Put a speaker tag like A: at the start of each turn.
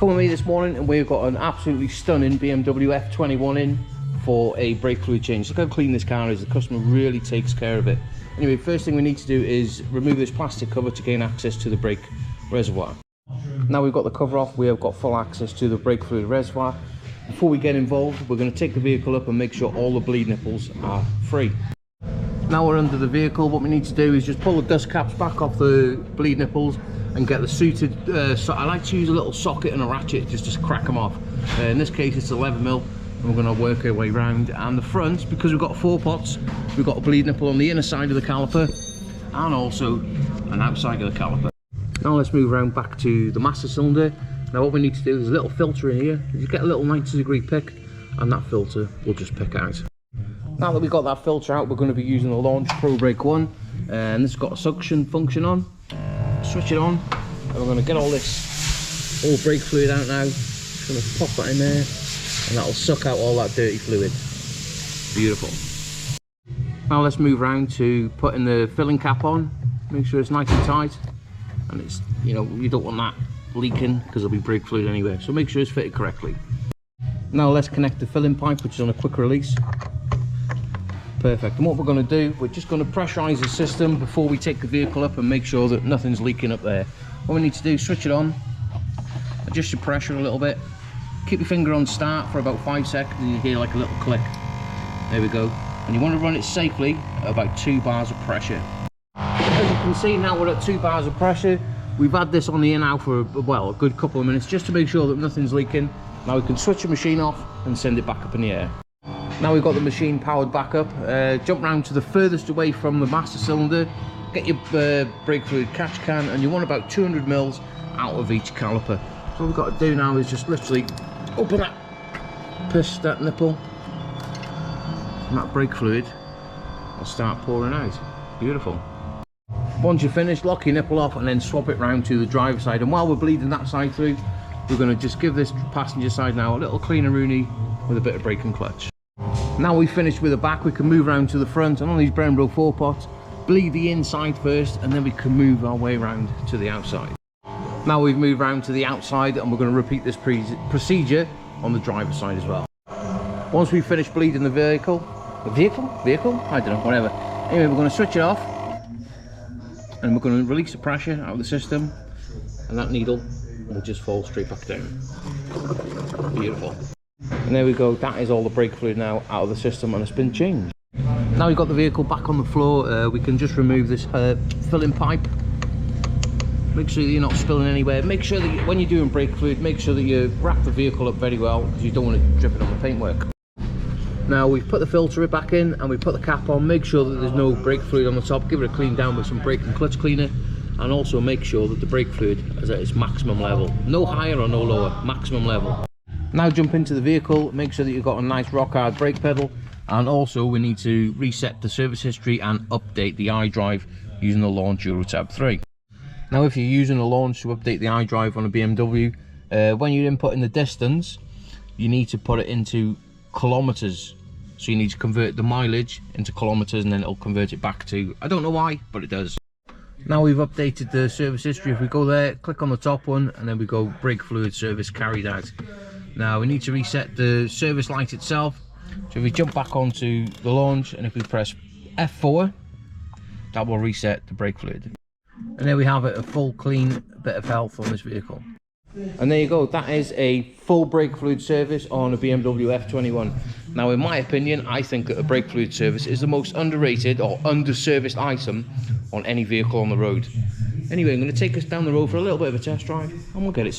A: Come with me this morning and we've got an absolutely stunning BMW F21 in for a brake fluid change. Look how clean this car is. The customer really takes care of it. Anyway, first thing we need to do is remove this plastic cover to gain access to the brake reservoir. Now we've got the cover off, we have got full access to the brake fluid reservoir. Before we get involved, we're going to take the vehicle up and make sure all the bleed nipples are free. Now we're under the vehicle, what we need to do is just pull the dust caps back off the bleed nipples and get the suited, I like to use a little socket and a ratchet just to crack them off. In this case it's 11mm, and we're going to work our way around. And the front, because we've got 4 pots, we've got a bleed nipple on the inner side of the caliper and also an outside of the caliper. Now let's move around back to the master cylinder. Now what we need to do is a little filter in here. You get a little 90-degree pick and that filter will just pick out. Now that we've got that filter out, we're going to be using the Launch Pro Brake 1, and this has got a suction function on. Switch it on, and we're going to get all brake fluid out now. Just going to pop that in there, and that'll suck out all that dirty fluid. Beautiful. Now let's move around to putting the filling cap on. Make sure it's nice and tight, and it's, you know, you don't want that leaking because there'll be brake fluid anyway. So make sure it's fitted correctly. Now let's connect the filling pipe, which is on a quick release. Perfect. And what we're going to do, we're just going to pressurize the system before we take the vehicle up and make sure that nothing's leaking up there. What we need to do, switch it on, adjust your pressure a little bit, keep your finger on start for about 5 seconds and you hear like a little click. There we go. And you want to run it safely at about 2 bars of pressure. As you can see, now we're at 2 bars of pressure. We've had this on the in now for, well, a good couple of minutes just to make sure that nothing's leaking. Now we can switch the machine off and send it back up in the air. Now we've got the machine powered back up, jump round to the furthest away from the master cylinder, get your brake fluid catch can, and you want about 200 mils out of each caliper. So what we've got to do now is just literally open that, push that nipple, and that brake fluid will start pouring out. Beautiful. Once you're finished, lock your nipple off and then swap it round to the driver's side. And while we're bleeding that side through, we're going to just give this passenger side now a little cleaner-rooney with a bit of brake and clutch. Now we've finished with the back, we can move around to the front, and on these Brembo 4 pots, bleed the inside first, and then we can move our way around to the outside. Now we've moved around to the outside, and we're going to repeat this procedure on the driver's side as well. Once we've finished bleeding the vehicle, I don't know, whatever. Anyway, we're going to switch it off, and we're going to release the pressure out of the system, and that needle will just fall straight back down. Beautiful. And there we go, that is all the brake fluid now out of the system and it's been changed. Now we've got the vehicle back on the floor, we can just remove this filling pipe. Make sure that you're not spilling anywhere. Make sure that when you're doing brake fluid, make sure that you wrap the vehicle up very well because you don't want it dripping on the paintwork. Now we've put the filter back in and we put the cap on. Make sure that there's no brake fluid on the top. Give it a clean down with some brake and clutch cleaner, and also make sure that the brake fluid is at its maximum level. No higher or no lower, maximum level. Now jump into the vehicle, make sure that you've got a nice rock hard brake pedal, and also we need to reset the service history and update the iDrive using the Launch Eurotab 3. Now if you're using a Launch to update the iDrive on a BMW, when you're inputting the distance, you need to put it into kilometers. So you need to convert the mileage into kilometers and then it'll convert it back to, I don't know why, but it does. Now we've updated the service history. If we go there, click on the top one, and then we go brake fluid service carried out. Now we need to reset the service light itself. So if we jump back onto the Launch, and if we press F4, that will reset the brake fluid. And there we have it, a full clean bit of health on this vehicle. And there you go, that is a full brake fluid service on a BMW F21. Now in my opinion, I think that a brake fluid service is the most underrated or under-serviced item on any vehicle on the road. Anyway, I'm going to take us down the road for a little bit of a test drive and we'll get it set.